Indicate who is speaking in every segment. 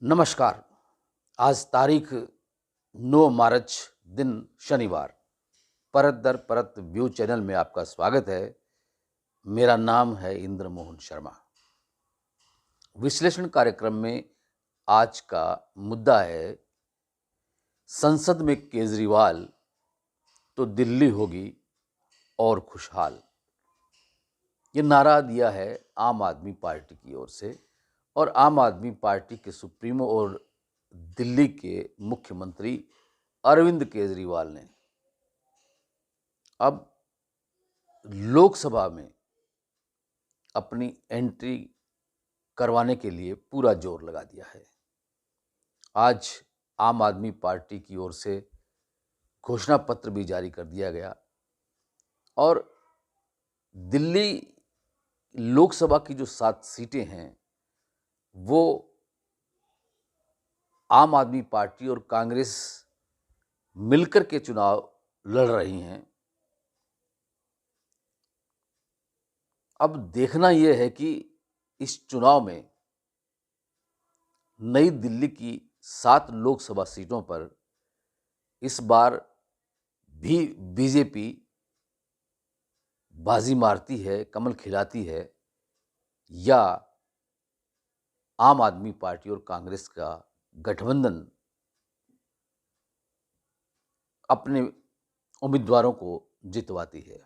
Speaker 1: नमस्कार। आज तारीख 9 मार्च, दिन शनिवार। परत दर परत व्यू चैनल में आपका स्वागत है। मेरा नाम है इंद्र मोहन शर्मा। विश्लेषण कार्यक्रम में आज का मुद्दा है, संसद में केजरीवाल तो दिल्ली होगी और खुशहाल। ये नारा दिया है आम आदमी पार्टी की ओर से, और आम आदमी पार्टी के सुप्रीमो और दिल्ली के मुख्यमंत्री अरविंद केजरीवाल ने अब लोकसभा में अपनी एंट्री करवाने के लिए पूरा जोर लगा दिया है। आज आम आदमी पार्टी की ओर से घोषणा पत्र भी जारी कर दिया गया और दिल्ली लोकसभा की जो 7 सीटें हैं वो आम आदमी पार्टी और कांग्रेस मिलकर के चुनाव लड़ रही हैं। अब देखना यह है कि इस चुनाव में नई दिल्ली की 7 लोकसभा सीटों पर इस बार भी बीजेपी बाजी मारती है, कमल खिलाती है, या आम आदमी पार्टी और कांग्रेस का गठबंधन अपने उम्मीदवारों को जितवाती है।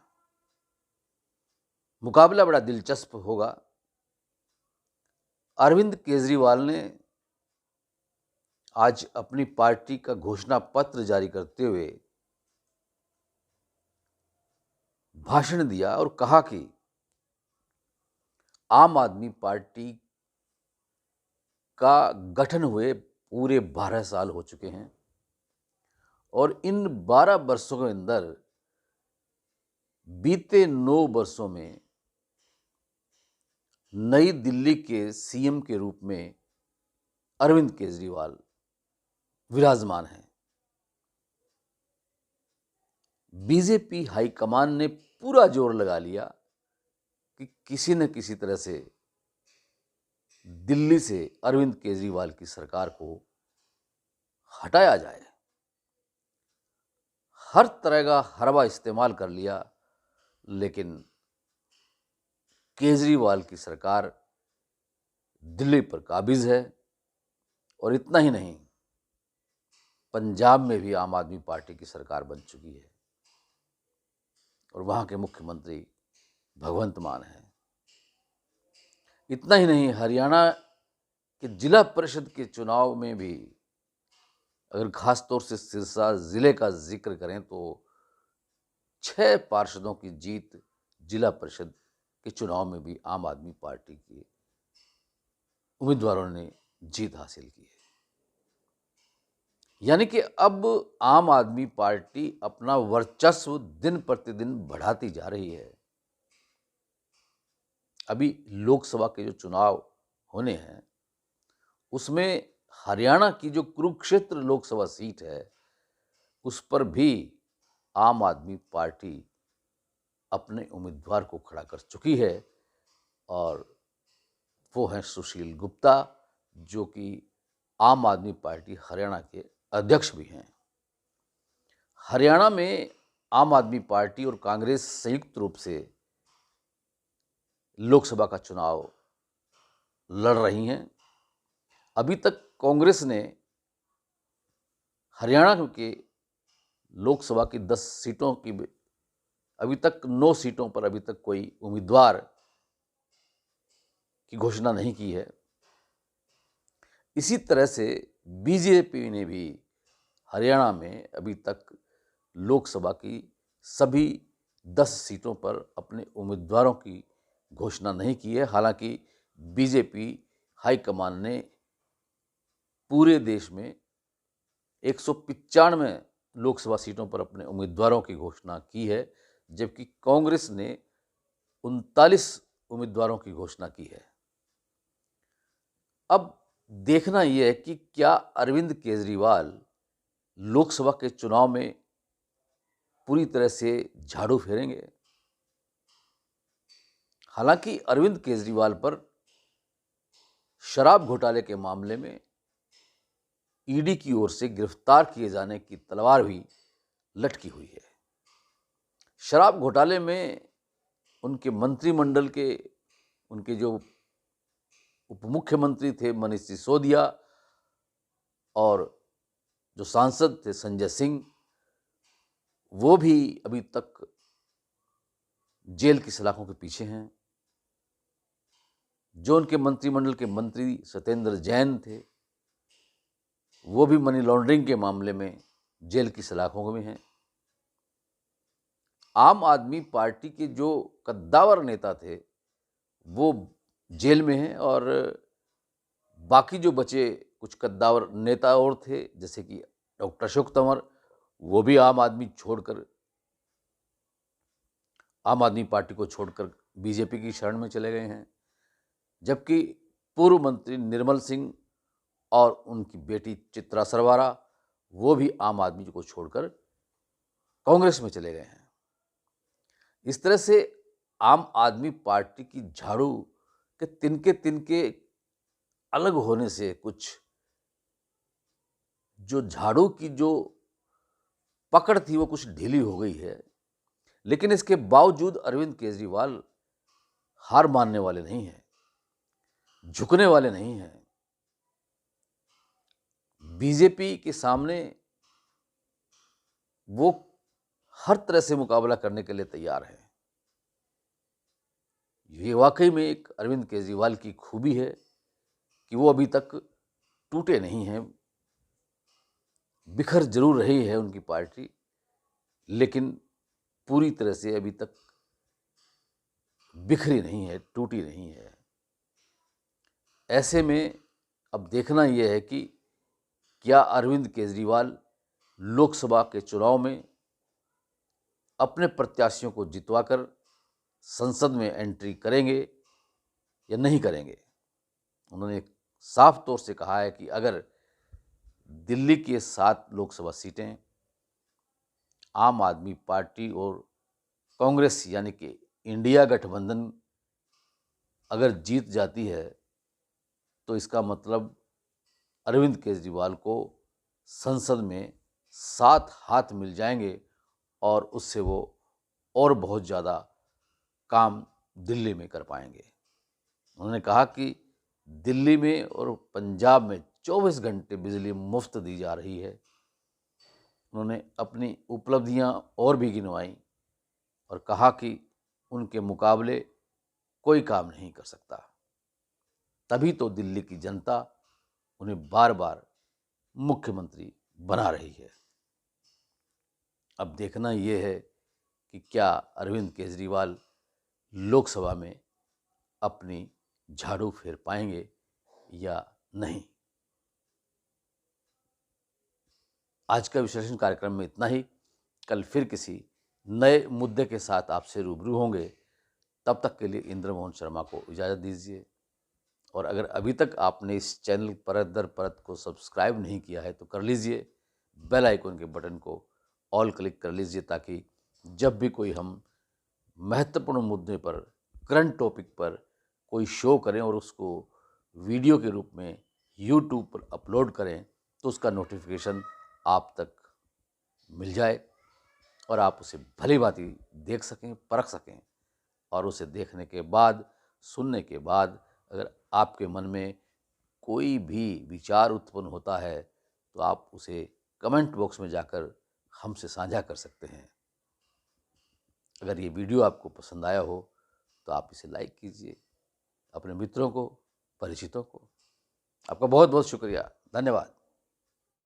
Speaker 1: मुकाबला बड़ा दिलचस्प होगा। अरविंद केजरीवाल ने आज अपनी पार्टी का घोषणा पत्र जारी करते हुए भाषण दिया और कहा कि आम आदमी पार्टी का गठन हुए पूरे 12 साल हो चुके हैं और इन 12 वर्षों के अंदर बीते 9 वर्षों में नई दिल्ली के सीएम के रूप में अरविंद केजरीवाल विराजमान हैं। बीजेपी हाईकमान ने पूरा जोर लगा लिया कि किसी न किसी तरह से दिल्ली से अरविंद केजरीवाल की सरकार को हटाया जाए। हर तरह का हरबा इस्तेमाल कर लिया, लेकिन केजरीवाल की सरकार दिल्ली पर काबिज है। और इतना ही नहीं, पंजाब में भी आम आदमी पार्टी की सरकार बन चुकी है और वहाँ के मुख्यमंत्री भगवंत मान हैं। इतना ही नहीं, हरियाणा के जिला परिषद के चुनाव में भी अगर खास तौर से सिरसा जिले का जिक्र करें तो 6 पार्षदों की जीत जिला परिषद के चुनाव में भी आम आदमी पार्टी के उम्मीदवारों ने जीत हासिल की है। यानी कि अब आम आदमी पार्टी अपना वर्चस्व दिन प्रतिदिन बढ़ाती जा रही है। अभी लोकसभा के जो चुनाव होने हैं उसमें हरियाणा की जो कुरुक्षेत्र लोकसभा सीट है उस पर भी आम आदमी पार्टी अपने उम्मीदवार को खड़ा कर चुकी है और वो हैं सुशील गुप्ता, जो कि आम आदमी पार्टी हरियाणा के अध्यक्ष भी हैं। हरियाणा में आम आदमी पार्टी और कांग्रेस संयुक्त रूप से लोकसभा का चुनाव लड़ रही हैं। अभी तक कांग्रेस ने हरियाणा के लोकसभा की 10 सीटों की अभी तक 9 सीटों पर अभी तक कोई उम्मीदवार की घोषणा नहीं की है। इसी तरह से बीजेपी ने भी हरियाणा में अभी तक लोकसभा की सभी 10 सीटों पर अपने उम्मीदवारों की घोषणा नहीं की है। हालांकि बीजेपी हाईकमान ने पूरे देश में 195 लोकसभा सीटों पर अपने उम्मीदवारों की घोषणा की है, जबकि कांग्रेस ने 39 उम्मीदवारों की घोषणा की है। अब देखना यह है कि क्या अरविंद केजरीवाल लोकसभा के चुनाव में पूरी तरह से झाड़ू फेरेंगे। हालांकि अरविंद केजरीवाल पर शराब घोटाले के मामले में ईडी की ओर से गिरफ्तार किए जाने की तलवार भी लटकी हुई है। शराब घोटाले में उनके मंत्रिमंडल के उनके जो उप मुख्यमंत्री थे मनीष सिसोदिया और जो सांसद थे संजय सिंह, वो भी अभी तक जेल की सलाखों के पीछे हैं। जो उनके मंत्रिमंडल के मंत्री सत्येंद्र जैन थे, वो भी मनी लॉन्ड्रिंग के मामले में जेल की सलाखों में हैं। आम आदमी पार्टी के जो कद्दावर नेता थे वो जेल में हैं और बाकी जो बचे कुछ कद्दावर नेता और थे, जैसे कि डॉक्टर अशोक तंवर, वो भी आम आदमी पार्टी को छोड़कर बीजेपी की शरण में चले गए हैं। जबकि पूर्व मंत्री निर्मल सिंह और उनकी बेटी चित्रा सरवारा, वो भी आम आदमी को छोड़कर कांग्रेस में चले गए हैं। इस तरह से आम आदमी पार्टी की झाड़ू के तिनके अलग होने से कुछ जो झाड़ू की जो पकड़ थी वो कुछ ढीली हो गई है। लेकिन इसके बावजूद अरविंद केजरीवाल हार मानने वाले नहीं हैं, झुकने वाले नहीं हैं। बीजेपी के सामने वो हर तरह से मुकाबला करने के लिए तैयार हैं। ये वाकई में एक अरविंद केजरीवाल की खूबी है कि वो अभी तक टूटे नहीं हैं। बिखर जरूर रही है उनकी पार्टी, लेकिन पूरी तरह से अभी तक बिखरी नहीं है, टूटी नहीं है। ऐसे में अब देखना यह है कि क्या अरविंद केजरीवाल लोकसभा के चुनाव में अपने प्रत्याशियों को जितवाकर संसद में एंट्री करेंगे या नहीं करेंगे। उन्होंने साफ तौर से कहा है कि अगर दिल्ली की 7 लोकसभा सीटें आम आदमी पार्टी और कांग्रेस यानी कि इंडिया गठबंधन अगर जीत जाती है तो इसका मतलब अरविंद केजरीवाल को संसद में 7 हाथ मिल जाएंगे और उससे वो और बहुत ज़्यादा काम दिल्ली में कर पाएंगे। उन्होंने कहा कि दिल्ली में और पंजाब में 24 घंटे बिजली मुफ्त दी जा रही है। उन्होंने अपनी उपलब्धियां और भी गिनवाई और कहा कि उनके मुकाबले कोई काम नहीं कर सकता। तभी तो दिल्ली की जनता उन्हें बार बार मुख्यमंत्री बना रही है। अब देखना यह है कि क्या अरविंद केजरीवाल लोकसभा में अपनी झाड़ू फेर पाएंगे या नहीं। आज का विश्लेषण कार्यक्रम में इतना ही। कल फिर किसी नए मुद्दे के साथ आपसे रूबरू होंगे। तब तक के लिए इंद्रमोहन शर्मा को इजाज़त दीजिए। और अगर अभी तक आपने इस चैनल परत दर परत को सब्सक्राइब नहीं किया है तो कर लीजिए। बेल आइकन के बटन को ऑल क्लिक कर लीजिए ताकि जब भी कोई हम महत्वपूर्ण मुद्दे पर, करंट टॉपिक पर कोई शो करें और उसको वीडियो के रूप में यूट्यूब पर अपलोड करें तो उसका नोटिफिकेशन आप तक मिल जाए और आप उसे भली भांति देख सकें, परख सकें। और उसे देखने के बाद, सुनने के बाद अगर आपके मन में कोई भी विचार उत्पन्न होता है तो आप उसे कमेंट बॉक्स में जाकर हमसे साझा कर सकते हैं। अगर ये वीडियो आपको पसंद आया हो तो आप इसे लाइक कीजिए, अपने मित्रों को, परिचितों को। आपका बहुत बहुत शुक्रिया। धन्यवाद।